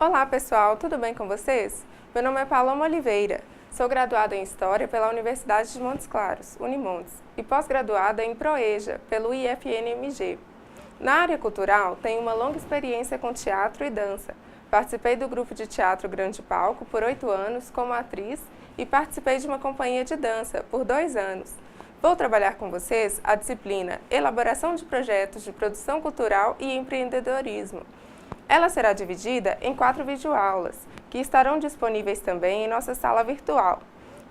Olá pessoal, tudo bem com vocês? Meu nome é Paloma Oliveira, sou graduada em História pela Universidade de Montes Claros, Unimontes, e pós-graduada em Proeja, pelo IFNMG. Na área cultural, tenho uma longa experiência com teatro e dança. Participei do grupo de teatro Grande Palco por 8 anos como atriz e participei de uma companhia de dança por 2 anos. Vou trabalhar com vocês a disciplina Elaboração de Projetos de Produção Cultural e Empreendedorismo. Ela será dividida em 4 videoaulas, que estarão disponíveis também em nossa sala virtual.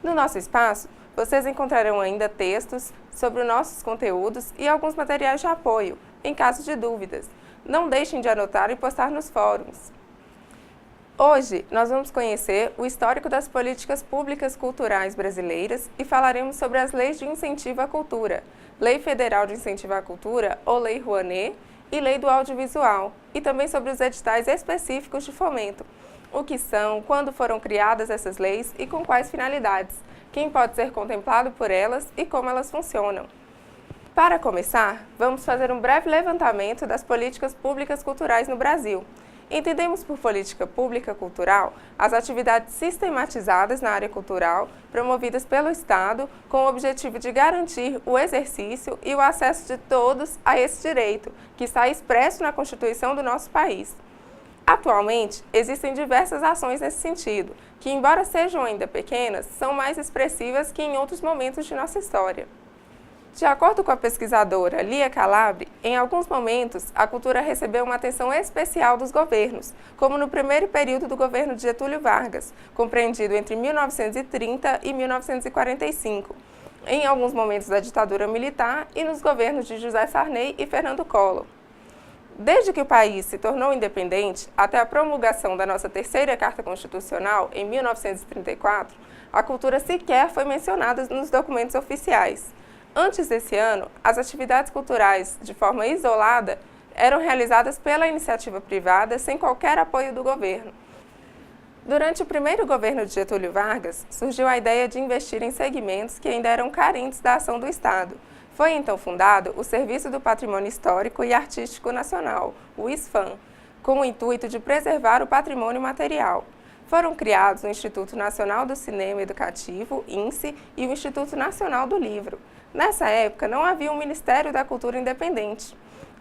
No nosso espaço, vocês encontrarão ainda textos sobre os nossos conteúdos e alguns materiais de apoio, em caso de dúvidas. Não deixem de anotar e postar nos fóruns. Hoje, nós vamos conhecer o histórico das políticas públicas culturais brasileiras e falaremos sobre as leis de incentivo à cultura, Lei Federal de Incentivo à Cultura, ou Lei Rouanet, e Lei do Audiovisual, e também sobre os editais específicos de fomento, o que são, quando foram criadas essas leis e com quais finalidades, quem pode ser contemplado por elas e como elas funcionam. Para começar, vamos fazer um breve levantamento das políticas públicas culturais no Brasil. Entendemos por política pública cultural as atividades sistematizadas na área cultural promovidas pelo Estado com o objetivo de garantir o exercício e o acesso de todos a esse direito, que está expresso na Constituição do nosso país. Atualmente, existem diversas ações nesse sentido, que, embora sejam ainda pequenas, são mais expressivas que em outros momentos de nossa história. De acordo com a pesquisadora Lia Calabre, em alguns momentos a cultura recebeu uma atenção especial dos governos, como no primeiro período do governo de Getúlio Vargas, compreendido entre 1930 e 1945, em alguns momentos da ditadura militar e nos governos de José Sarney e Fernando Collor. Desde que o país se tornou independente, até a promulgação da nossa terceira Carta Constitucional, em 1934, a cultura sequer foi mencionada nos documentos oficiais. Antes desse ano, as atividades culturais, de forma isolada, eram realizadas pela iniciativa privada sem qualquer apoio do governo. Durante o primeiro governo de Getúlio Vargas, surgiu a ideia de investir em segmentos que ainda eram carentes da ação do Estado. Foi então fundado o Serviço do Patrimônio Histórico e Artístico Nacional, o ISFAM, com o intuito de preservar o patrimônio material. Foram criados o Instituto Nacional do Cinema Educativo, INCE, e o Instituto Nacional do Livro. Nessa época, não havia um Ministério da Cultura independente.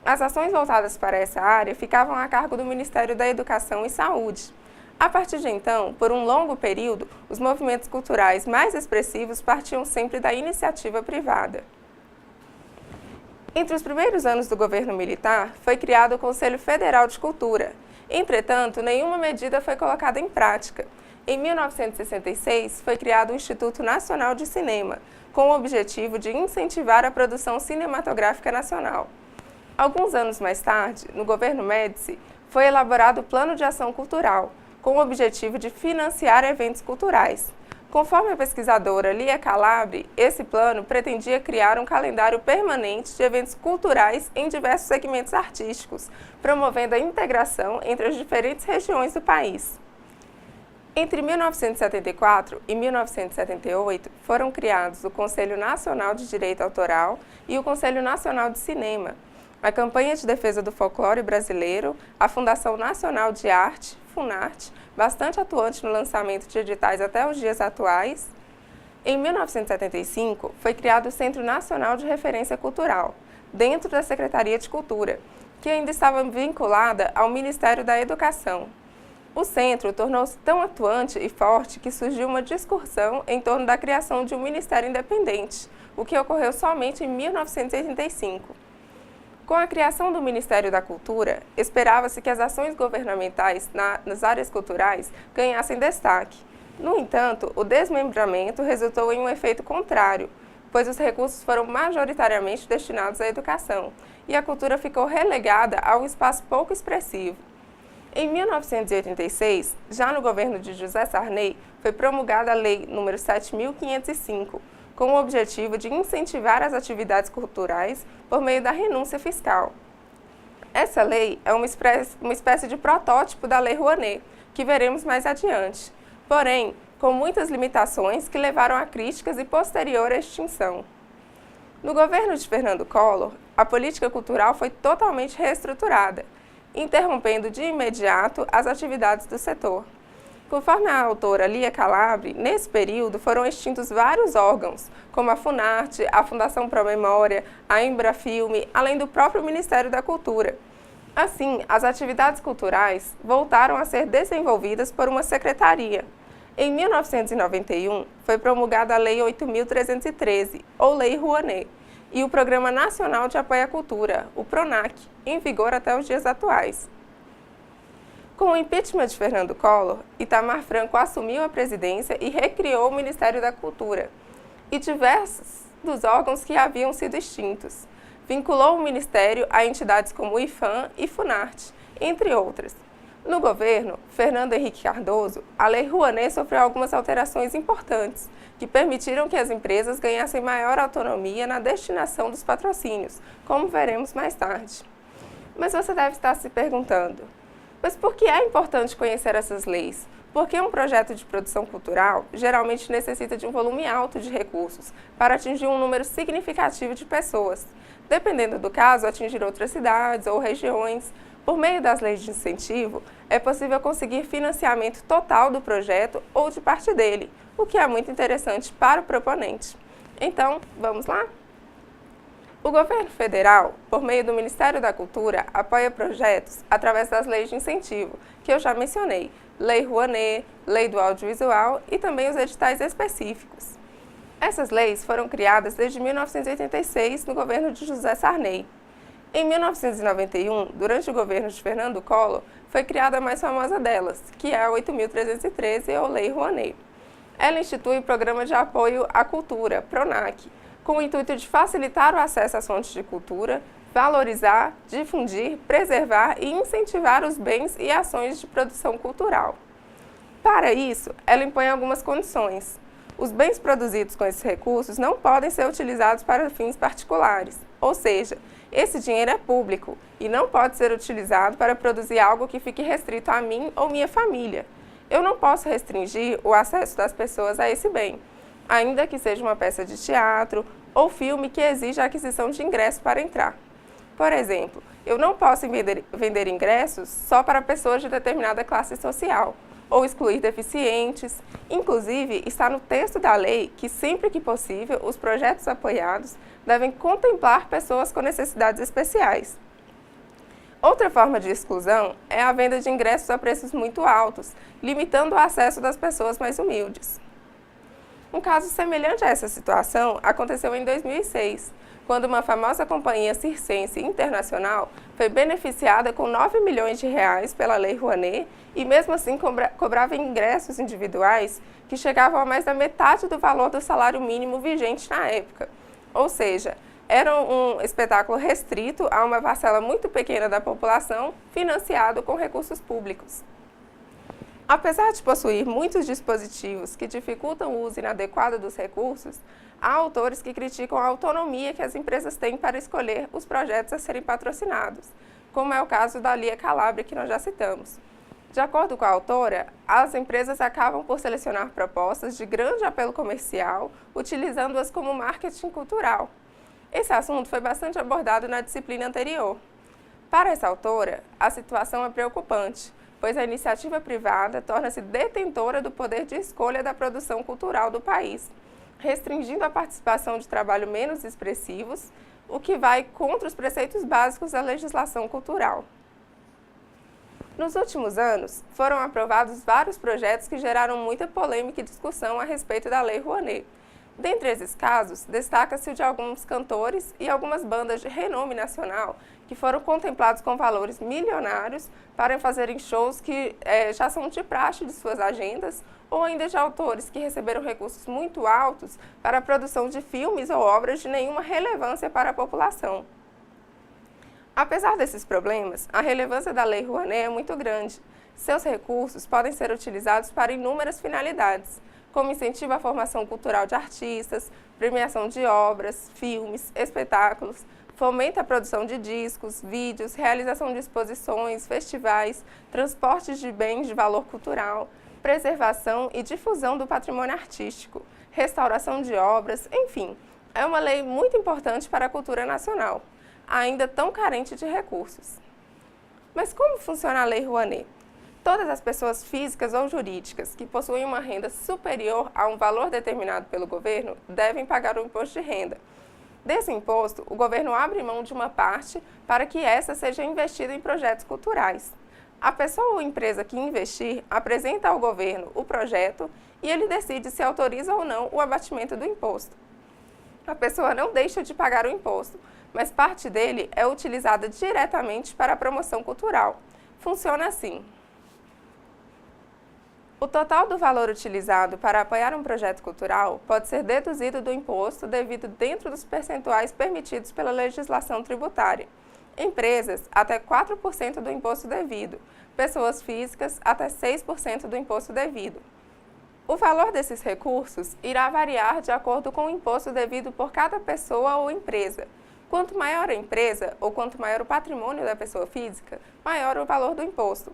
As ações voltadas para essa área ficavam a cargo do Ministério da Educação e Saúde. A partir de então, por um longo período, os movimentos culturais mais expressivos partiam sempre da iniciativa privada. Entre os primeiros anos do governo militar, foi criado o Conselho Federal de Cultura. Entretanto, nenhuma medida foi colocada em prática. Em 1966, foi criado o Instituto Nacional de Cinema, com o objetivo de incentivar a produção cinematográfica nacional. Alguns anos mais tarde, no governo Médici, foi elaborado o Plano de Ação Cultural, com o objetivo de financiar eventos culturais. Conforme a pesquisadora Lia Calabre, esse plano pretendia criar um calendário permanente de eventos culturais em diversos segmentos artísticos, promovendo a integração entre as diferentes regiões do país. Entre 1974 e 1978, foram criados o Conselho Nacional de Direito Autoral e o Conselho Nacional de Cinema, a Campanha de Defesa do Folclore Brasileiro, a Fundação Nacional de Arte, FUNARTE, bastante atuante no lançamento de editais até os dias atuais. Em 1975, foi criado o Centro Nacional de Referência Cultural, dentro da Secretaria de Cultura, que ainda estava vinculada ao Ministério da Educação. O centro tornou-se tão atuante e forte que surgiu uma discussão em torno da criação de um ministério independente, o que ocorreu somente em 1985. Com a criação do Ministério da Cultura, esperava-se que as ações governamentais nas áreas culturais ganhassem destaque. No entanto, o desmembramento resultou em um efeito contrário, pois os recursos foram majoritariamente destinados à educação, e a cultura ficou relegada a um espaço pouco expressivo. Em 1986, já no governo de José Sarney, foi promulgada a Lei nº 7.505, com o objetivo de incentivar as atividades culturais por meio da renúncia fiscal. Essa lei é uma espécie de protótipo da Lei Rouanet, que veremos mais adiante, porém, com muitas limitações que levaram a críticas e posterior extinção. No governo de Fernando Collor, a política cultural foi totalmente reestruturada. interrompendo de imediato as atividades do setor. Conforme a autora Lia Calabre, nesse período foram extintos vários órgãos, como a Funarte, a Fundação Promemória, a Embrafilme, além do próprio Ministério da Cultura. Assim, as atividades culturais voltaram a ser desenvolvidas por uma secretaria. Em 1991, foi promulgada a Lei 8.313, ou Lei Rouanet, e o Programa Nacional de Apoio à Cultura, o PRONAC, em vigor até os dias atuais. Com o impeachment de Fernando Collor, Itamar Franco assumiu a presidência e recriou o Ministério da Cultura e diversos dos órgãos que haviam sido extintos. Vinculou o Ministério a entidades como o IFAM e Funarte, entre outras. No governo Fernando Henrique Cardoso, a Lei Rouanet sofreu algumas alterações importantes, que permitiram que as empresas ganhassem maior autonomia na destinação dos patrocínios, como veremos mais tarde. Mas você deve estar se perguntando, mas por que é importante conhecer essas leis? Porque um projeto de produção cultural geralmente necessita de um volume alto de recursos para atingir um número significativo de pessoas. Dependendo do caso, atingir outras cidades ou regiões. Por meio das leis de incentivo, é possível conseguir financiamento total do projeto ou de parte dele, o que é muito interessante para o proponente. Então, vamos lá? O governo federal, por meio do Ministério da Cultura, apoia projetos através das leis de incentivo, que eu já mencionei, Lei Rouanet, Lei do Audiovisual e também os editais específicos. Essas leis foram criadas desde 1986 no governo de José Sarney. Em 1991, durante o governo de Fernando Collor, foi criada a mais famosa delas, que é a 8.313, ou Lei Rouanet. Ela institui o Programa de Apoio à Cultura, PRONAC, com o intuito de facilitar o acesso às fontes de cultura, valorizar, difundir, preservar e incentivar os bens e ações de produção cultural. Para isso, ela impõe algumas condições. Os bens produzidos com esses recursos não podem ser utilizados para fins particulares, ou seja, esse dinheiro é público e não pode ser utilizado para produzir algo que fique restrito a mim ou minha família. Eu não posso restringir o acesso das pessoas a esse bem, ainda que seja uma peça de teatro ou filme que exija a aquisição de ingressos para entrar. Por exemplo, eu não posso vender ingressos só para pessoas de determinada classe social, ou excluir deficientes. Inclusive, está no texto da lei que, sempre que possível, os projetos apoiados devem contemplar pessoas com necessidades especiais. Outra forma de exclusão é a venda de ingressos a preços muito altos, limitando o acesso das pessoas mais humildes. Um caso semelhante a essa situação aconteceu em 2006, quando uma famosa companhia circense internacional foi beneficiada com 9 milhões de reais pela Lei Rouanet e mesmo assim cobrava ingressos individuais que chegavam a mais da metade do valor do salário mínimo vigente na época. Ou seja, era um espetáculo restrito a uma parcela muito pequena da população, financiado com recursos públicos. Apesar de possuir muitos dispositivos que dificultam o uso inadequado dos recursos, há autores que criticam a autonomia que as empresas têm para escolher os projetos a serem patrocinados, como é o caso da Lia Calabre, que nós já citamos. De acordo com a autora, as empresas acabam por selecionar propostas de grande apelo comercial, utilizando-as como marketing cultural. Esse assunto foi bastante abordado na disciplina anterior. Para essa autora, a situação é preocupante, pois a iniciativa privada torna-se detentora do poder de escolha da produção cultural do país, restringindo a participação de trabalho menos expressivos, o que vai contra os preceitos básicos da legislação cultural. Nos últimos anos, foram aprovados vários projetos que geraram muita polêmica e discussão a respeito da Lei Rouanet. Dentre esses casos, destaca-se o de alguns cantores e algumas bandas de renome nacional que foram contemplados com valores milionários para fazerem shows que já são de praxe de suas agendas, ou ainda de autores que receberam recursos muito altos para a produção de filmes ou obras de nenhuma relevância para a população. Apesar desses problemas, a relevância da Lei Rouanet é muito grande. Seus recursos podem ser utilizados para inúmeras finalidades, como incentivo à formação cultural de artistas, premiação de obras, filmes, espetáculos, fomenta a produção de discos, vídeos, realização de exposições, festivais, transportes de bens de valor cultural, preservação e difusão do patrimônio artístico, restauração de obras, enfim, é uma lei muito importante para a cultura nacional, ainda tão carente de recursos. Mas como funciona a Lei Rouanet? Todas as pessoas físicas ou jurídicas que possuem uma renda superior a um valor determinado pelo governo devem pagar o imposto de renda. Desse imposto, o governo abre mão de uma parte para que essa seja investida em projetos culturais. A pessoa ou empresa que investir apresenta ao governo o projeto e ele decide se autoriza ou não o abatimento do imposto. A pessoa não deixa de pagar o imposto, mas parte dele é utilizada diretamente para a promoção cultural. Funciona assim. O total do valor utilizado para apoiar um projeto cultural pode ser deduzido do imposto devido dentro dos percentuais permitidos pela legislação tributária. Empresas, até 4% do imposto devido. Pessoas físicas, até 6% do imposto devido. O valor desses recursos irá variar de acordo com o imposto devido por cada pessoa ou empresa. Quanto maior a empresa ou quanto maior o patrimônio da pessoa física, maior o valor do imposto.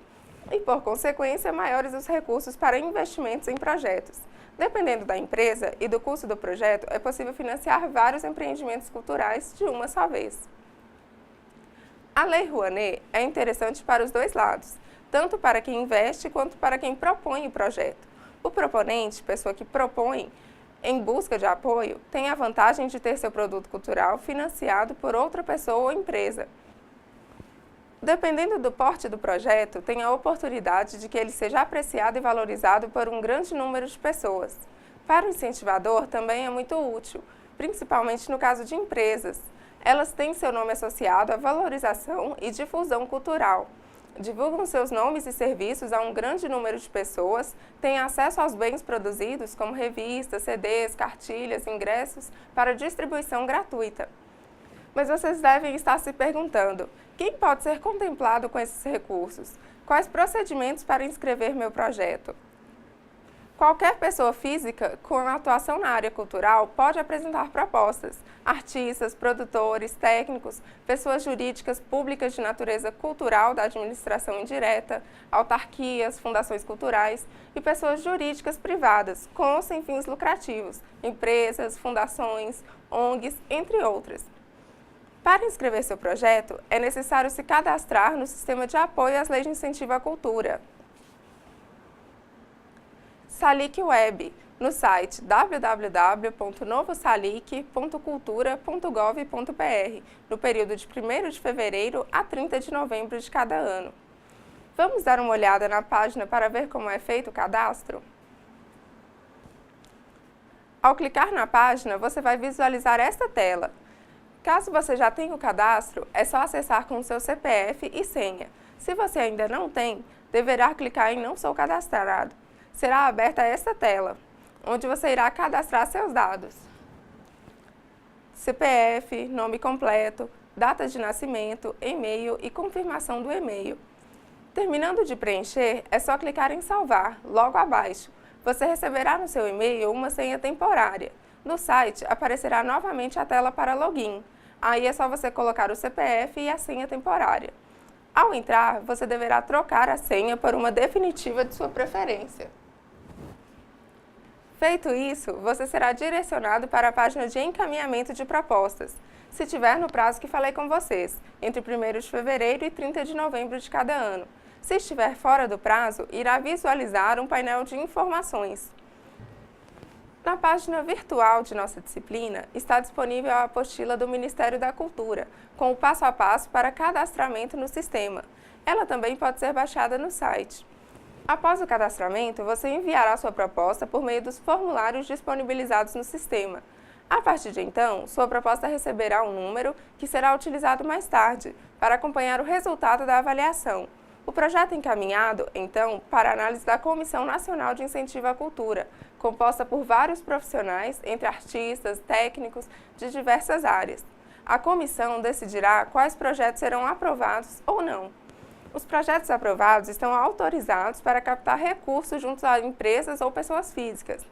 E, por consequência, maiores os recursos para investimentos em projetos. Dependendo da empresa e do custo do projeto, é possível financiar vários empreendimentos culturais de uma só vez. A Lei Rouanet é interessante para os dois lados, tanto para quem investe quanto para quem propõe o projeto. O proponente, pessoa que propõe em busca de apoio, tem a vantagem de ter seu produto cultural financiado por outra pessoa ou empresa. Dependendo do porte do projeto, tem a oportunidade de que ele seja apreciado e valorizado por um grande número de pessoas. Para o incentivador, também é muito útil, principalmente no caso de empresas. Elas têm seu nome associado à valorização e difusão cultural. Divulgam seus nomes e serviços a um grande número de pessoas, têm acesso aos bens produzidos, como revistas, CDs, cartilhas, ingressos, para distribuição gratuita. Mas vocês devem estar se perguntando, quem pode ser contemplado com esses recursos? Quais procedimentos para inscrever meu projeto? Qualquer pessoa física com atuação na área cultural pode apresentar propostas. Artistas, produtores, técnicos, pessoas jurídicas públicas de natureza cultural da administração indireta, autarquias, fundações culturais e pessoas jurídicas privadas, com ou sem fins lucrativos, empresas, fundações, ONGs, entre outras. Para inscrever seu projeto, é necessário se cadastrar no Sistema de Apoio às Leis de Incentivo à Cultura, Salic Web, no site www.novosalic.cultura.gov.br, no período de 1º de fevereiro a 30 de novembro de cada ano. Vamos dar uma olhada na página para ver como é feito o cadastro? Ao clicar na página, você vai visualizar esta tela. Caso você já tenha o cadastro, é só acessar com o seu CPF e senha. Se você ainda não tem, deverá clicar em Não sou cadastrado. Será aberta esta tela, onde você irá cadastrar seus dados. CPF, nome completo, data de nascimento, e-mail e confirmação do e-mail. Terminando de preencher, é só clicar em Salvar, logo abaixo. Você receberá no seu e-mail uma senha temporária. No site, aparecerá novamente a tela para login. Aí é só você colocar o CPF e a senha temporária. Ao entrar, você deverá trocar a senha por uma definitiva de sua preferência. Feito isso, você será direcionado para a página de encaminhamento de propostas, se tiver no prazo que falei com vocês, entre 1º de fevereiro e 30 de novembro de cada ano. Se estiver fora do prazo, irá visualizar um painel de informações. Na página virtual de nossa disciplina, está disponível a apostila do Ministério da Cultura, com o passo a passo para cadastramento no sistema. Ela também pode ser baixada no site. Após o cadastramento, você enviará sua proposta por meio dos formulários disponibilizados no sistema. A partir de então, sua proposta receberá um número que será utilizado mais tarde para acompanhar o resultado da avaliação. O projeto é encaminhado, então, para análise da Comissão Nacional de Incentivo à Cultura, composta por vários profissionais, entre artistas, técnicos, de diversas áreas. A comissão decidirá quais projetos serão aprovados ou não. Os projetos aprovados estão autorizados para captar recursos junto a empresas ou pessoas físicas.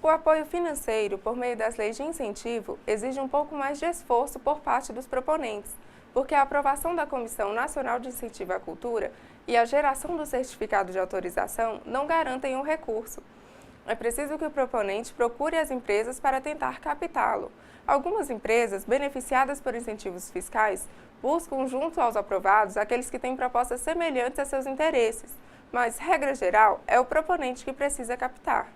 O apoio financeiro por meio das leis de incentivo exige um pouco mais de esforço por parte dos proponentes, porque a aprovação da Comissão Nacional de Incentivo à Cultura e a geração do certificado de autorização não garantem o recurso. É preciso que o proponente procure as empresas para tentar captá-lo. Algumas empresas, beneficiadas por incentivos fiscais, buscam, junto aos aprovados, aqueles que têm propostas semelhantes a seus interesses, mas, regra geral, é o proponente que precisa captar.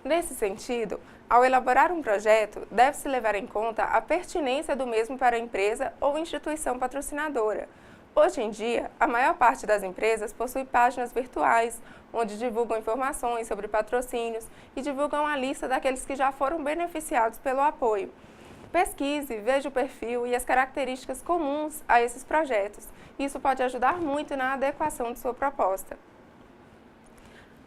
Nesse sentido, ao elaborar um projeto, deve-se levar em conta a pertinência do mesmo para a empresa ou instituição patrocinadora. Hoje em dia, a maior parte das empresas possui páginas virtuais, onde divulgam informações sobre patrocínios e divulgam a lista daqueles que já foram beneficiados pelo apoio. Pesquise, veja o perfil e as características comuns a esses projetos. Isso pode ajudar muito na adequação de sua proposta.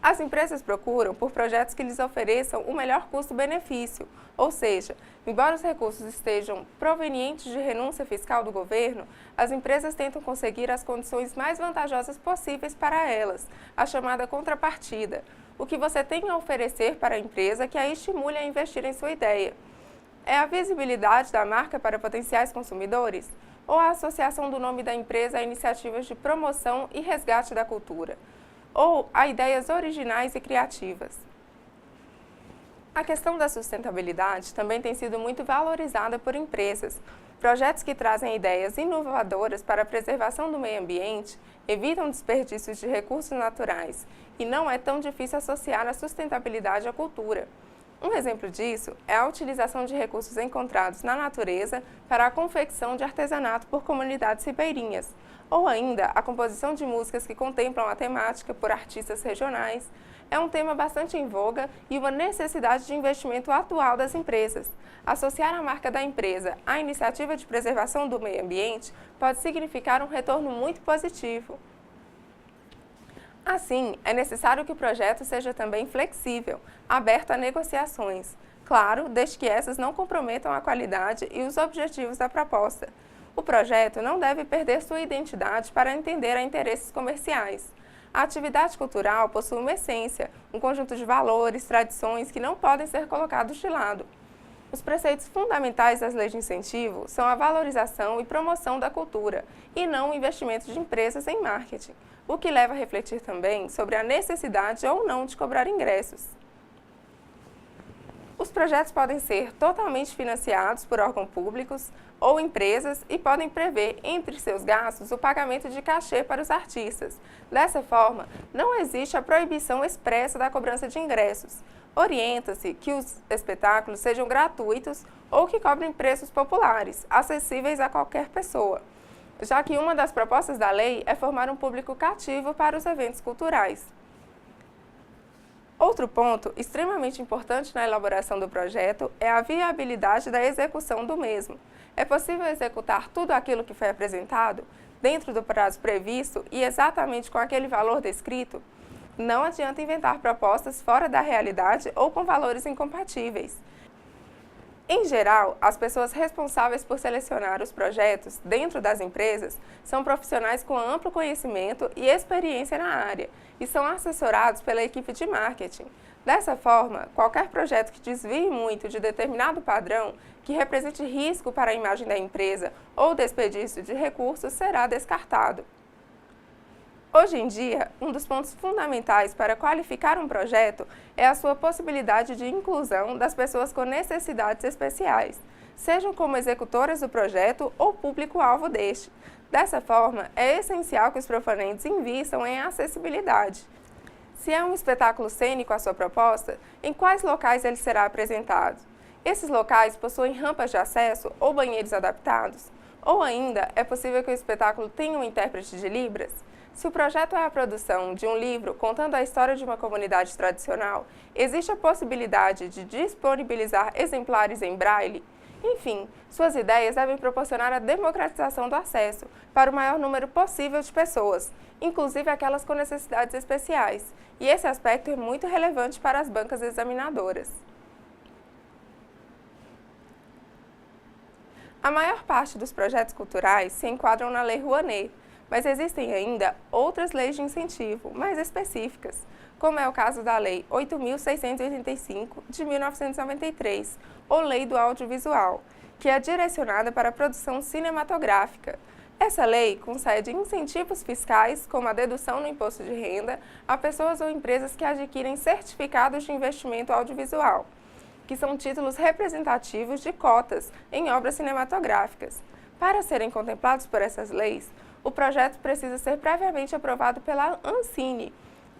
As empresas procuram por projetos que lhes ofereçam o melhor custo-benefício, ou seja, embora os recursos estejam provenientes de renúncia fiscal do governo, as empresas tentam conseguir as condições mais vantajosas possíveis para elas, a chamada contrapartida, o que você tem a oferecer para a empresa que a estimule a investir em sua ideia. É a visibilidade da marca para potenciais consumidores ou a associação do nome da empresa a iniciativas de promoção e resgate da cultura, ou a ideias originais e criativas. A questão da sustentabilidade também tem sido muito valorizada por empresas. Projetos que trazem ideias inovadoras para a preservação do meio ambiente evitam desperdícios de recursos naturais e não é tão difícil associar a sustentabilidade à cultura. Um exemplo disso é a utilização de recursos encontrados na natureza para a confecção de artesanato por comunidades ribeirinhas, ou ainda a composição de músicas que contemplam a temática por artistas regionais. É um tema bastante em voga e uma necessidade de investimento atual das empresas. Associar a marca da empresa à iniciativa de preservação do meio ambiente pode significar um retorno muito positivo. Assim, é necessário que o projeto seja também flexível, aberto a negociações. Claro, desde que essas não comprometam a qualidade e os objetivos da proposta. O projeto não deve perder sua identidade para atender a interesses comerciais. A atividade cultural possui uma essência, um conjunto de valores, tradições que não podem ser colocados de lado. Os preceitos fundamentais das leis de incentivo são a valorização e promoção da cultura, e não o investimento de empresas em marketing, o que leva a refletir também sobre a necessidade ou não de cobrar ingressos. Os projetos podem ser totalmente financiados por órgãos públicos ou empresas e podem prever, entre seus gastos, o pagamento de cachê para os artistas. Dessa forma, não existe a proibição expressa da cobrança de ingressos. Orienta-se que os espetáculos sejam gratuitos ou que cobrem preços populares, acessíveis a qualquer pessoa, já que uma das propostas da lei é formar um público cativo para os eventos culturais. Outro ponto extremamente importante na elaboração do projeto é a viabilidade da execução do mesmo. É possível executar tudo aquilo que foi apresentado dentro do prazo previsto e exatamente com aquele valor descrito? Não adianta inventar propostas fora da realidade ou com valores incompatíveis. Em geral, as pessoas responsáveis por selecionar os projetos dentro das empresas são profissionais com amplo conhecimento e experiência na área e são assessorados pela equipe de marketing. Dessa forma, qualquer projeto que desvie muito de determinado padrão, que represente risco para a imagem da empresa ou desperdício de recursos, será descartado. Hoje em dia, um dos pontos fundamentais para qualificar um projeto é a sua possibilidade de inclusão das pessoas com necessidades especiais, sejam como executoras do projeto ou público-alvo deste. Dessa forma, é essencial que os proponentes invistam em acessibilidade. Se é um espetáculo cênico a sua proposta, em quais locais ele será apresentado? Esses locais possuem rampas de acesso ou banheiros adaptados? Ou ainda, é possível que o espetáculo tenha um intérprete de Libras? Se o projeto é a produção de um livro contando a história de uma comunidade tradicional, existe a possibilidade de disponibilizar exemplares em braille? Enfim, suas ideias devem proporcionar a democratização do acesso para o maior número possível de pessoas, inclusive aquelas com necessidades especiais, e esse aspecto é muito relevante para as bancas examinadoras. A maior parte dos projetos culturais se enquadram na Lei Rouanet, mas existem ainda outras leis de incentivo mais específicas, como é o caso da Lei 8.685 de 1993, ou Lei do Audiovisual, que é direcionada para a produção cinematográfica. Essa lei concede incentivos fiscais, como a dedução no imposto de renda, a pessoas ou empresas que adquirem certificados de investimento audiovisual, que são títulos representativos de cotas em obras cinematográficas. Para serem contemplados por essas leis, o projeto precisa ser previamente aprovado pela Ancine,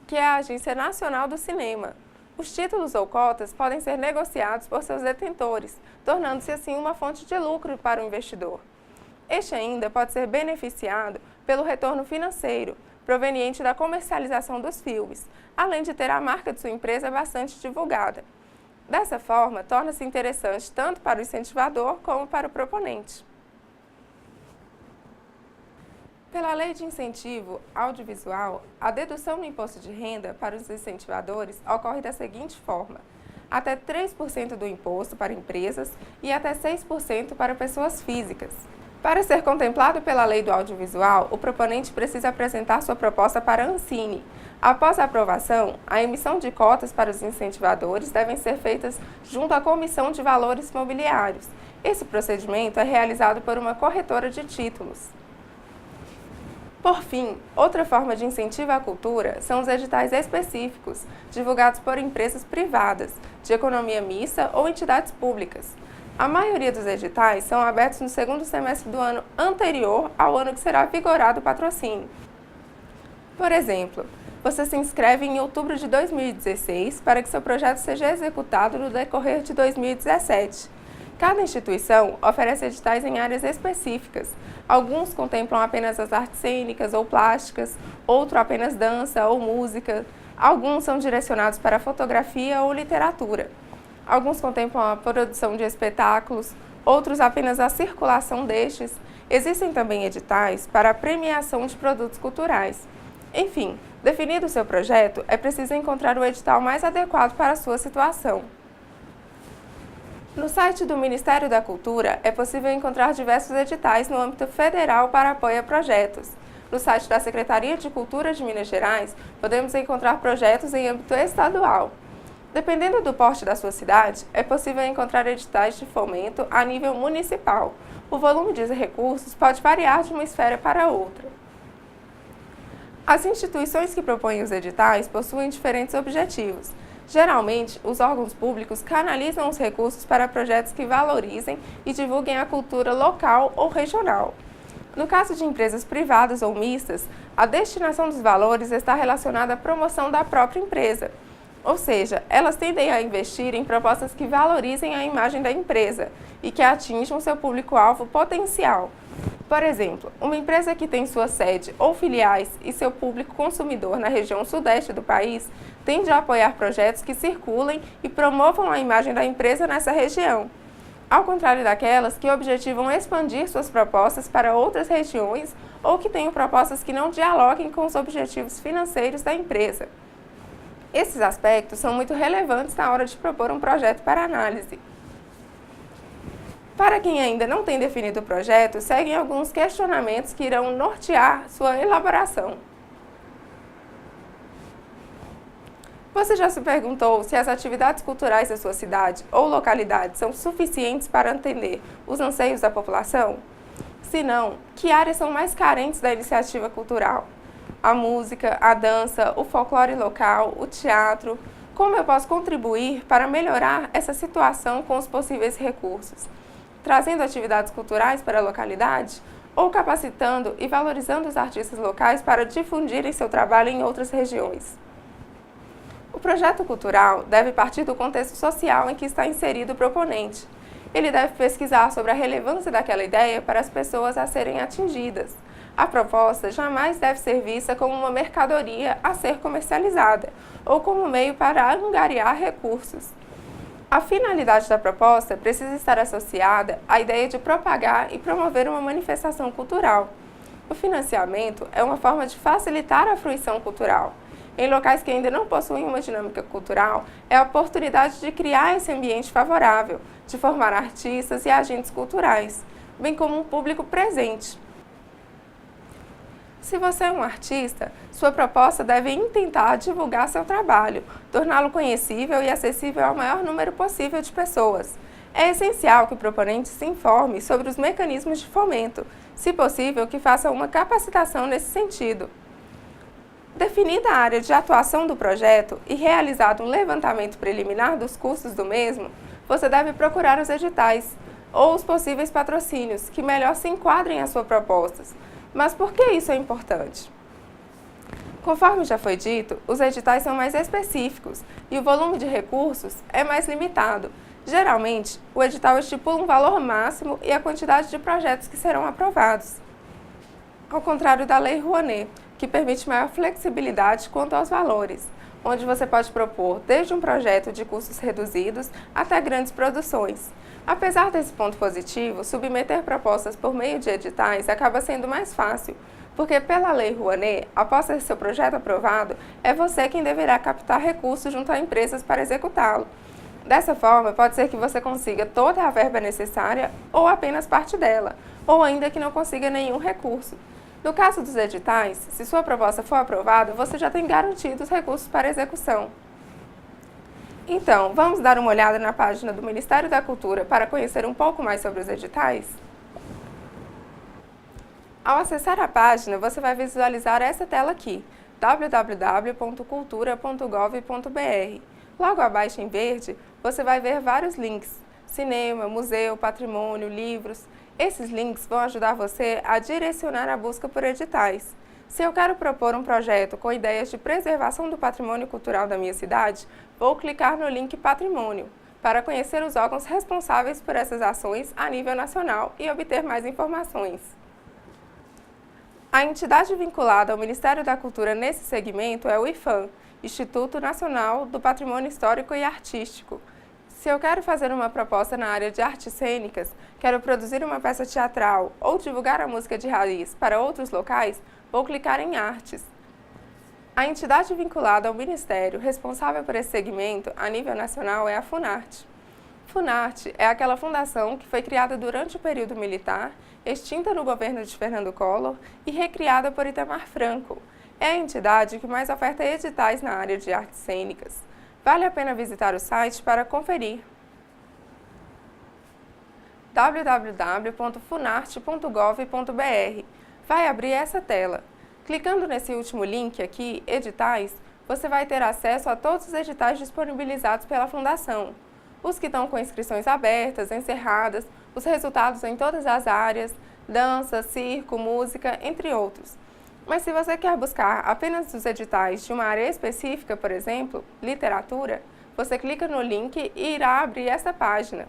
que é a Agência Nacional do Cinema. Os títulos ou cotas podem ser negociados por seus detentores, tornando-se assim uma fonte de lucro para o investidor. Este ainda pode ser beneficiado pelo retorno financeiro, proveniente da comercialização dos filmes, além de ter a marca de sua empresa bastante divulgada. Dessa forma, torna-se interessante tanto para o incentivador como para o proponente. Pela Lei de Incentivo Audiovisual, a dedução no imposto de renda para os incentivadores ocorre da seguinte forma: até 3% do imposto para empresas e até 6% para pessoas físicas. Para ser contemplado pela Lei do Audiovisual, o proponente precisa apresentar sua proposta para a Ancine. Após a aprovação, a emissão de cotas para os incentivadores devem ser feitas junto à Comissão de Valores Mobiliários. Esse procedimento é realizado por uma corretora de títulos. Por fim, outra forma de incentivo à cultura são os editais específicos, divulgados por empresas privadas, de economia mista ou entidades públicas. A maioria dos editais são abertos no segundo semestre do ano anterior ao ano que será vigorado o patrocínio. Por exemplo, você se inscreve em outubro de 2016 para que seu projeto seja executado no decorrer de 2017. Cada instituição oferece editais em áreas específicas. Alguns contemplam apenas as artes cênicas ou plásticas, outro apenas dança ou música. Alguns são direcionados para fotografia ou literatura. Alguns contemplam a produção de espetáculos, outros apenas a circulação destes. Existem também editais para a premiação de produtos culturais. Enfim, definido o seu projeto, é preciso encontrar o edital mais adequado para a sua situação. No site do Ministério da Cultura é possível encontrar diversos editais no âmbito federal para apoio a projetos. No site da Secretaria de Cultura de Minas Gerais, podemos encontrar projetos em âmbito estadual. Dependendo do porte da sua cidade, é possível encontrar editais de fomento a nível municipal. O volume de recursos pode variar de uma esfera para outra. As instituições que propõem os editais possuem diferentes objetivos. Geralmente, os órgãos públicos canalizam os recursos para projetos que valorizem e divulguem a cultura local ou regional. No caso de empresas privadas ou mistas, a destinação dos valores está relacionada à promoção da própria empresa. Ou seja, elas tendem a investir em propostas que valorizem a imagem da empresa e que atinjam seu público-alvo potencial. Por exemplo, uma empresa que tem sua sede ou filiais e seu público consumidor na região sudeste do país tende a apoiar projetos que circulem e promovam a imagem da empresa nessa região, ao contrário daquelas que objetivam expandir suas propostas para outras regiões ou que tenham propostas que não dialoguem com os objetivos financeiros da empresa. Esses aspectos são muito relevantes na hora de propor um projeto para análise. Para quem ainda não tem definido o projeto, seguem alguns questionamentos que irão nortear sua elaboração. Você já se perguntou se as atividades culturais da sua cidade ou localidade são suficientes para atender os anseios da população? Se não, que áreas são mais carentes da iniciativa cultural? A música, a dança, o folclore local, o teatro. Como eu posso contribuir para melhorar essa situação com os possíveis recursos? Trazendo atividades culturais para a localidade ou capacitando e valorizando os artistas locais para difundirem seu trabalho em outras regiões? O projeto cultural deve partir do contexto social em que está inserido o proponente. Ele deve pesquisar sobre a relevância daquela ideia para as pessoas a serem atingidas. A proposta jamais deve ser vista como uma mercadoria a ser comercializada ou como meio para angariar recursos. A finalidade da proposta precisa estar associada à ideia de propagar e promover uma manifestação cultural. O financiamento é uma forma de facilitar a fruição cultural. Em locais que ainda não possuem uma dinâmica cultural, é a oportunidade de criar esse ambiente favorável, de formar artistas e agentes culturais, bem como um público presente. Se você é um artista, sua proposta deve intentar divulgar seu trabalho, torná-lo conhecível e acessível ao maior número possível de pessoas. É essencial que o proponente se informe sobre os mecanismos de fomento, se possível que faça uma capacitação nesse sentido. Definida a área de atuação do projeto e realizado um levantamento preliminar dos custos do mesmo, você deve procurar os editais. ou os possíveis patrocínios que melhor se enquadrem às suas propostas. Mas por que isso é importante? Conforme já foi dito, os editais são mais específicos e o volume de recursos é mais limitado. Geralmente, o edital estipula um valor máximo e a quantidade de projetos que serão aprovados, ao contrário da Lei Rouanet, que permite maior flexibilidade quanto aos valores, onde você pode propor desde um projeto de custos reduzidos até grandes produções. Apesar desse ponto positivo, submeter propostas por meio de editais acaba sendo mais fácil, porque pela Lei Rouanet, após ter seu projeto aprovado, é você quem deverá captar recursos junto a empresas para executá-lo. Dessa forma, pode ser que você consiga toda a verba necessária ou apenas parte dela, ou ainda que não consiga nenhum recurso. No caso dos editais, se sua proposta for aprovada, você já tem garantido os recursos para execução. Então, vamos dar uma olhada na página do Ministério da Cultura para conhecer um pouco mais sobre os editais? Ao acessar a página, você vai visualizar essa tela aqui, www.cultura.gov.br. Logo abaixo em verde, você vai ver vários links: cinema, museu, patrimônio, livros. Esses links vão ajudar você a direcionar a busca por editais. Se eu quero propor um projeto com ideias de preservação do patrimônio cultural da minha cidade, vou clicar no link Patrimônio, para conhecer os órgãos responsáveis por essas ações a nível nacional e obter mais informações. A entidade vinculada ao Ministério da Cultura nesse segmento é o IPHAN, Instituto Nacional do Patrimônio Histórico e Artístico. Se eu quero fazer uma proposta na área de artes cênicas, quero produzir uma peça teatral ou divulgar a música de raiz para outros locais, vou clicar em Artes. A entidade vinculada ao Ministério responsável por esse segmento a nível nacional é a Funarte. Funarte é aquela fundação que foi criada durante o período militar, extinta no governo de Fernando Collor e recriada por Itamar Franco. É a entidade que mais oferta editais na área de artes cênicas. Vale a pena visitar o site para conferir. www.funarte.gov.br. Vai abrir essa tela. Clicando nesse último link aqui, Editais, você vai ter acesso a todos os editais disponibilizados pela Fundação. Os que estão com inscrições abertas, encerradas, os resultados em todas as áreas, dança, circo, música, entre outros. Mas se você quer buscar apenas os editais de uma área específica, por exemplo, literatura, você clica no link e irá abrir essa página.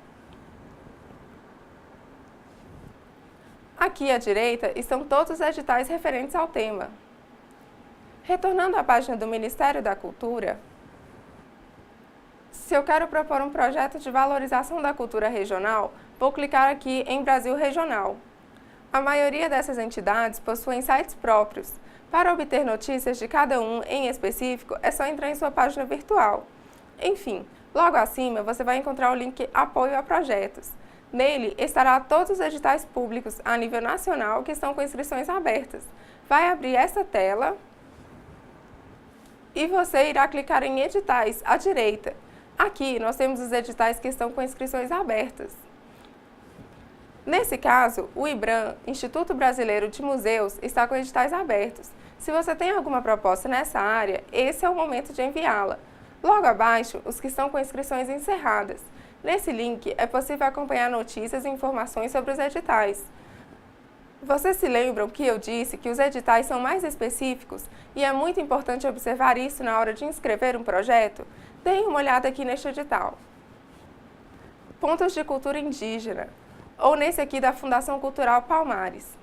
Aqui à direita estão todos os editais referentes ao tema. Retornando à página do Ministério da Cultura, se eu quero propor um projeto de valorização da cultura regional, vou clicar aqui em Brasil Regional. A maioria dessas entidades possuem sites próprios. Para obter notícias de cada um em específico, é só entrar em sua página virtual. Enfim, logo acima você vai encontrar o link Apoio a Projetos. Nele estará todos os editais públicos a nível nacional que estão com inscrições abertas. Vai abrir essa tela e você irá clicar em Editais à direita. Aqui nós temos os editais que estão com inscrições abertas. Nesse caso, o IBRAM, Instituto Brasileiro de Museus, está com editais abertos. Se você tem alguma proposta nessa área, esse é o momento de enviá-la. Logo abaixo, os que estão com inscrições encerradas. Nesse link, é possível acompanhar notícias e informações sobre os editais. Vocês se lembram que eu disse que os editais são mais específicos e é muito importante observar isso na hora de inscrever um projeto? Deem uma olhada aqui neste edital. Pontos de cultura indígena, ou nesse aqui da Fundação Cultural Palmares.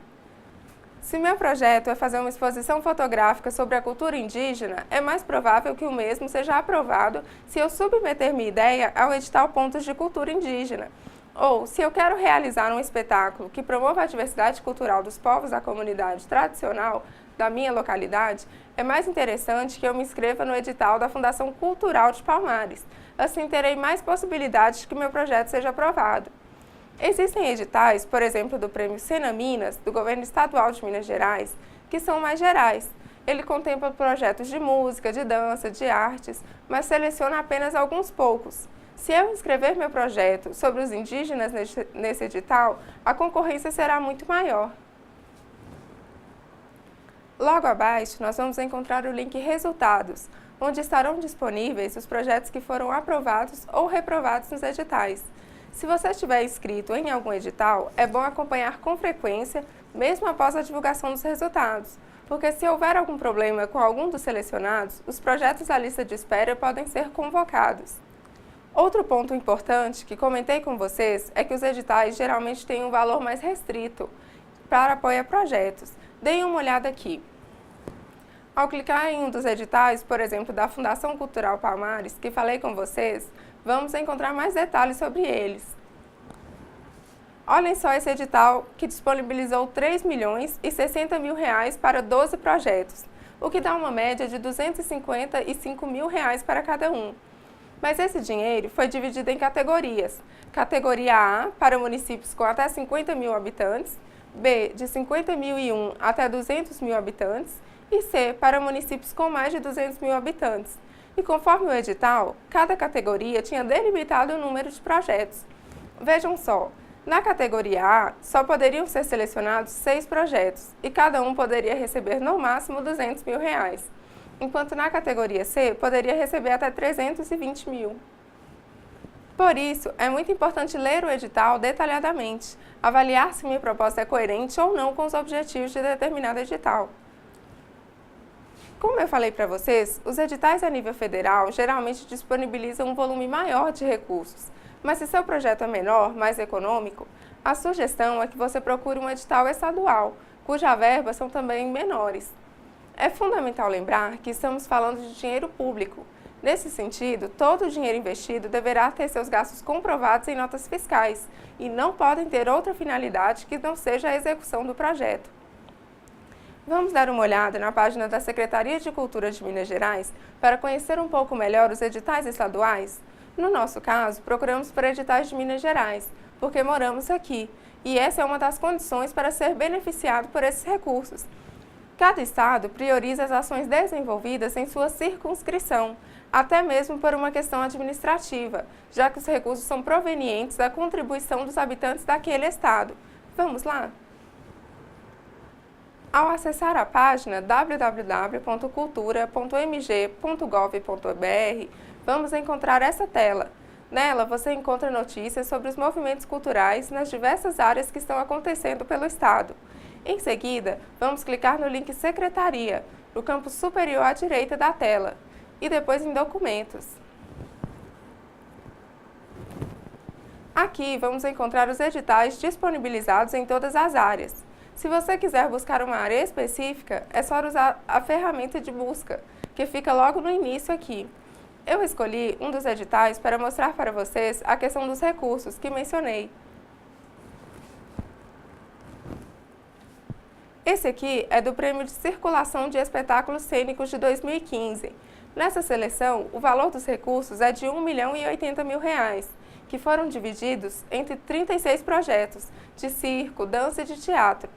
Se meu projeto é fazer uma exposição fotográfica sobre a cultura indígena, é mais provável que o mesmo seja aprovado se eu submeter minha ideia ao edital Pontos de Cultura Indígena. Ou, se eu quero realizar um espetáculo que promova a diversidade cultural dos povos da comunidade tradicional da minha localidade, é mais interessante que eu me inscreva no edital da Fundação Cultural de Palmares. Assim terei mais possibilidades de que meu projeto seja aprovado. Existem editais, por exemplo, do Prêmio Sena Minas, do Governo Estadual de Minas Gerais, que são mais gerais. Ele contempla projetos de música, de dança, de artes, mas seleciona apenas alguns poucos. Se eu inscrever meu projeto sobre os indígenas nesse edital, a concorrência será muito maior. Logo abaixo, nós vamos encontrar o link Resultados, onde estarão disponíveis os projetos que foram aprovados ou reprovados nos editais. Se você estiver inscrito em algum edital, é bom acompanhar com frequência, mesmo após a divulgação dos resultados, porque se houver algum problema com algum dos selecionados, os projetos da lista de espera podem ser convocados. Outro ponto importante que comentei com vocês é que os editais geralmente têm um valor mais restrito para apoio a projetos. Deem uma olhada aqui. Ao clicar em um dos editais, por exemplo, da Fundação Cultural Palmares, que falei com vocês, vamos encontrar mais detalhes sobre eles. Olhem só esse edital que disponibilizou R$ 3.060.000 para 12 projetos, o que dá uma média de R$ 255.000 para cada um. Mas esse dinheiro foi dividido em categorias. Categoria A, para municípios com até 50.000 habitantes, B, de 50.001 até 200.000 habitantes, e C, para municípios com mais de 200.000 habitantes. E conforme o edital, cada categoria tinha delimitado o número de projetos. Vejam só, na categoria A, só poderiam ser selecionados 6 projetos, e cada um poderia receber no máximo R$ 200.000, enquanto na categoria C, poderia receber até R$ 320.000. Por isso, é muito importante ler o edital detalhadamente, avaliar se minha proposta é coerente ou não com os objetivos de determinado edital. Como eu falei para vocês, os editais a nível federal geralmente disponibilizam um volume maior de recursos, mas se seu projeto é menor, mais econômico, a sugestão é que você procure um edital estadual, cuja verba são também menores. É fundamental lembrar que estamos falando de dinheiro público. Nesse sentido, todo o dinheiro investido deverá ter seus gastos comprovados em notas fiscais e não podem ter outra finalidade que não seja a execução do projeto. Vamos dar uma olhada na página da Secretaria de Cultura de Minas Gerais para conhecer um pouco melhor os editais estaduais? No nosso caso, procuramos por editais de Minas Gerais, porque moramos aqui, e essa é uma das condições para ser beneficiado por esses recursos. Cada estado prioriza as ações desenvolvidas em sua circunscrição, até mesmo por uma questão administrativa, já que os recursos são provenientes da contribuição dos habitantes daquele estado. Vamos lá? Ao acessar a página www.cultura.mg.gov.br, vamos encontrar essa tela. Nela, você encontra notícias sobre os movimentos culturais nas diversas áreas que estão acontecendo pelo estado. Em seguida, vamos clicar no link Secretaria, no campo superior à direita da tela, e depois em Documentos. Aqui, vamos encontrar os editais disponibilizados em todas as áreas. Se você quiser buscar uma área específica, é só usar a ferramenta de busca, que fica logo no início aqui. Eu escolhi um dos editais para mostrar para vocês a questão dos recursos que mencionei. Esse aqui é do Prêmio de Circulação de Espetáculos Cênicos de 2015. Nessa seleção, o valor dos recursos é de R$ 1.080.000, que foram divididos entre 36 projetos de circo, dança e de teatro.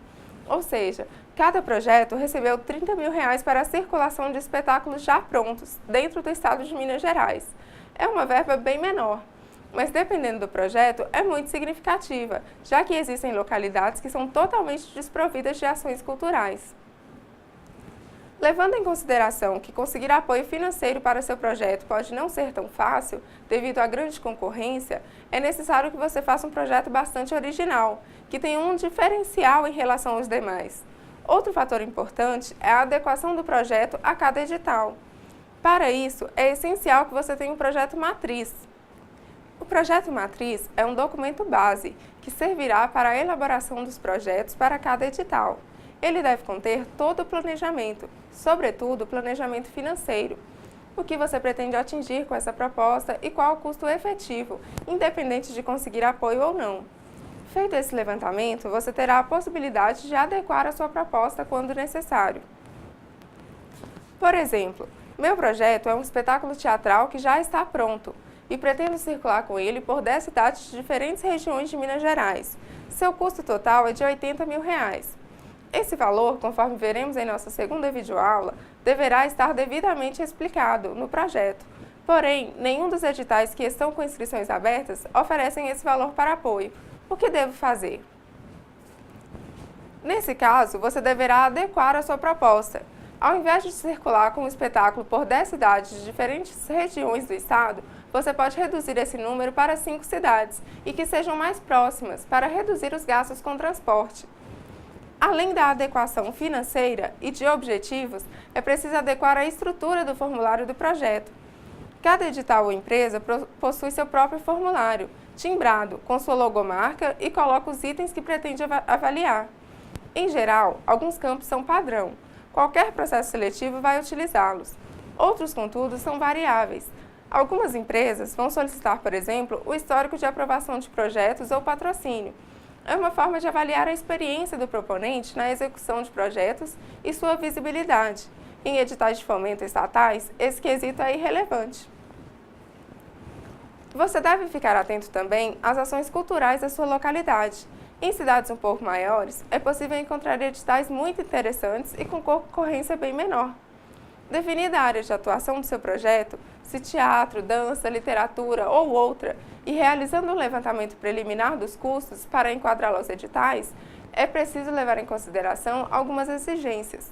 Ou seja, cada projeto recebeu R$ 30.000 para a circulação de espetáculos já prontos, dentro do estado de Minas Gerais. É uma verba bem menor, mas dependendo do projeto, é muito significativa, já que existem localidades que são totalmente desprovidas de ações culturais. Levando em consideração que conseguir apoio financeiro para seu projeto pode não ser tão fácil, devido à grande concorrência, é necessário que você faça um projeto bastante original, que tenha um diferencial em relação aos demais. Outro fator importante é a adequação do projeto a cada edital. Para isso, é essencial que você tenha um projeto matriz. O projeto matriz é um documento base, que servirá para a elaboração dos projetos para cada edital. Ele deve conter todo o planejamento, sobretudo o planejamento financeiro. O que você pretende atingir com essa proposta e qual o custo efetivo, independente de conseguir apoio ou não. Feito esse levantamento, você terá a possibilidade de adequar a sua proposta quando necessário. Por exemplo, meu projeto é um espetáculo teatral que já está pronto e pretendo circular com ele por 10 cidades de diferentes regiões de Minas Gerais. Seu custo total é de R$ 80.000. Esse valor, conforme veremos em nossa segunda videoaula, deverá estar devidamente explicado no projeto. Porém, nenhum dos editais que estão com inscrições abertas oferecem esse valor para apoio. O que devo fazer? Nesse caso, você deverá adequar a sua proposta. Ao invés de circular com o espetáculo por 10 cidades de diferentes regiões do estado, você pode reduzir esse número para 5 cidades e que sejam mais próximas para reduzir os gastos com transporte. Além da adequação financeira e de objetivos, é preciso adequar a estrutura do formulário do projeto. Cada edital ou empresa possui seu próprio formulário, timbrado, com sua logomarca e coloca os itens que pretende avaliar. Em geral, alguns campos são padrão. Qualquer processo seletivo vai utilizá-los. Outros, contudo, são variáveis. Algumas empresas vão solicitar, por exemplo, o histórico de aprovação de projetos ou patrocínio. É uma forma de avaliar a experiência do proponente na execução de projetos e sua visibilidade. Em editais de fomento estatais, esse quesito é irrelevante. Você deve ficar atento também às ações culturais da sua localidade. Em cidades um pouco maiores, é possível encontrar editais muito interessantes e com concorrência bem menor. Definida a área de atuação do seu projeto, se teatro, dança, literatura ou outra, e realizando um levantamento preliminar dos custos para enquadrá-lo aos editais, é preciso levar em consideração algumas exigências.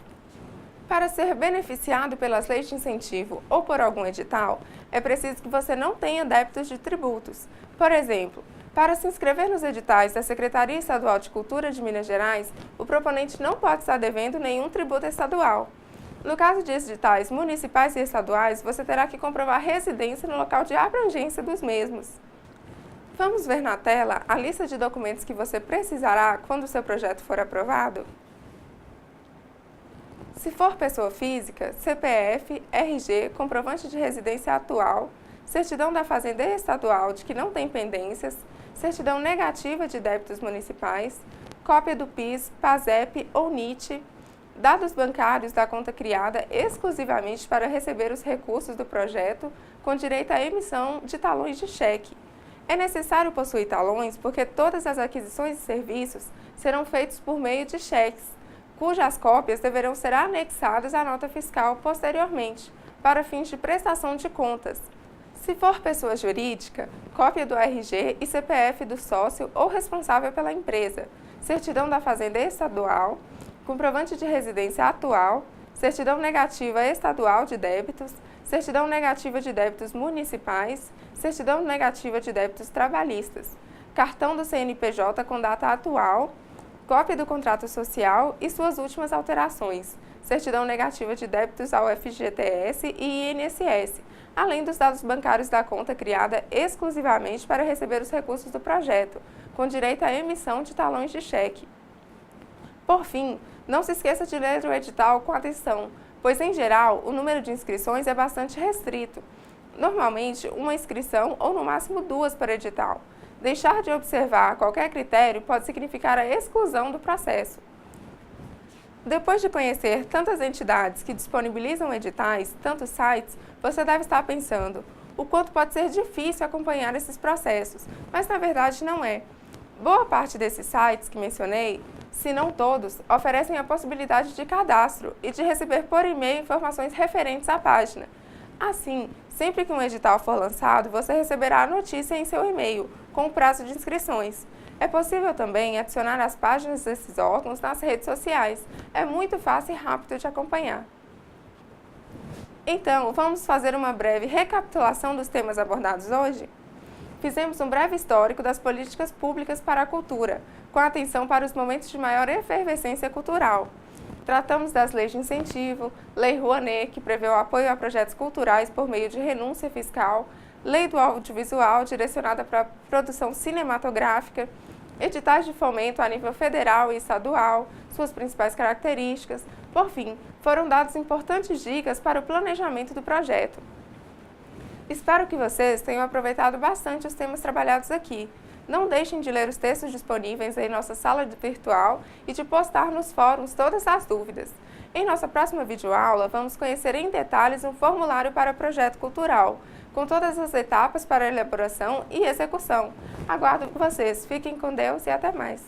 Para ser beneficiado pelas leis de incentivo ou por algum edital, é preciso que você não tenha débitos de tributos. Por exemplo, para se inscrever nos editais da Secretaria Estadual de Cultura de Minas Gerais, o proponente não pode estar devendo nenhum tributo estadual. No caso de editais municipais e estaduais, você terá que comprovar residência no local de abrangência dos mesmos. Vamos ver na tela a lista de documentos que você precisará quando o seu projeto for aprovado? Se for pessoa física, CPF, RG, comprovante de residência atual, certidão da Fazendeira Estadual de que não tem pendências, certidão negativa de débitos municipais, cópia do PIS, PASEP ou NIT, dados bancários da conta criada exclusivamente para receber os recursos do projeto, com direito à emissão de talões de cheque. É necessário possuir talões porque todas as aquisições de serviços serão feitas por meio de cheques, cujas cópias deverão ser anexadas à nota fiscal posteriormente, para fins de prestação de contas. Se for pessoa jurídica, cópia do RG e CPF do sócio ou responsável pela empresa, certidão da Fazendeira Estadual, comprovante de residência atual, certidão negativa estadual de débitos, certidão negativa de débitos municipais, certidão negativa de débitos trabalhistas, cartão do CNPJ com data atual, cópia do contrato social e suas últimas alterações, certidão negativa de débitos ao FGTS e INSS, além dos dados bancários da conta criada exclusivamente para receber os recursos do projeto, com direito à emissão de talões de cheque. Por fim, não se esqueça de ler o edital com atenção, pois, em geral, o número de inscrições é bastante restrito. Normalmente, uma inscrição ou, no máximo, 2 por edital. Deixar de observar qualquer critério pode significar a exclusão do processo. Depois de conhecer tantas entidades que disponibilizam editais, tantos sites, você deve estar pensando o quanto pode ser difícil acompanhar esses processos, mas na verdade não é. Boa parte desses sites que mencionei, se não todos, oferecem a possibilidade de cadastro e de receber por e-mail informações referentes à página. Assim, sempre que um edital for lançado, você receberá a notícia em seu e-mail, com o prazo de inscrições. É possível também adicionar as páginas desses órgãos nas redes sociais. É muito fácil e rápido de acompanhar. Então, vamos fazer uma breve recapitulação dos temas abordados hoje? Fizemos um breve histórico das políticas públicas para a cultura, com atenção para os momentos de maior efervescência cultural. Tratamos das leis de incentivo, Lei Rouanet, que prevê o apoio a projetos culturais por meio de renúncia fiscal, Lei do Audiovisual, direcionada para a produção cinematográfica, editais de fomento a nível federal e estadual, suas principais características. Por fim, foram dadas importantes dicas para o planejamento do projeto. Espero que vocês tenham aproveitado bastante os temas trabalhados aqui. Não deixem de ler os textos disponíveis em nossa sala virtual e de postar nos fóruns todas as dúvidas. Em nossa próxima videoaula, vamos conhecer em detalhes um formulário para projeto cultural, com todas as etapas para elaboração e execução. Aguardo vocês. Fiquem com Deus e até mais!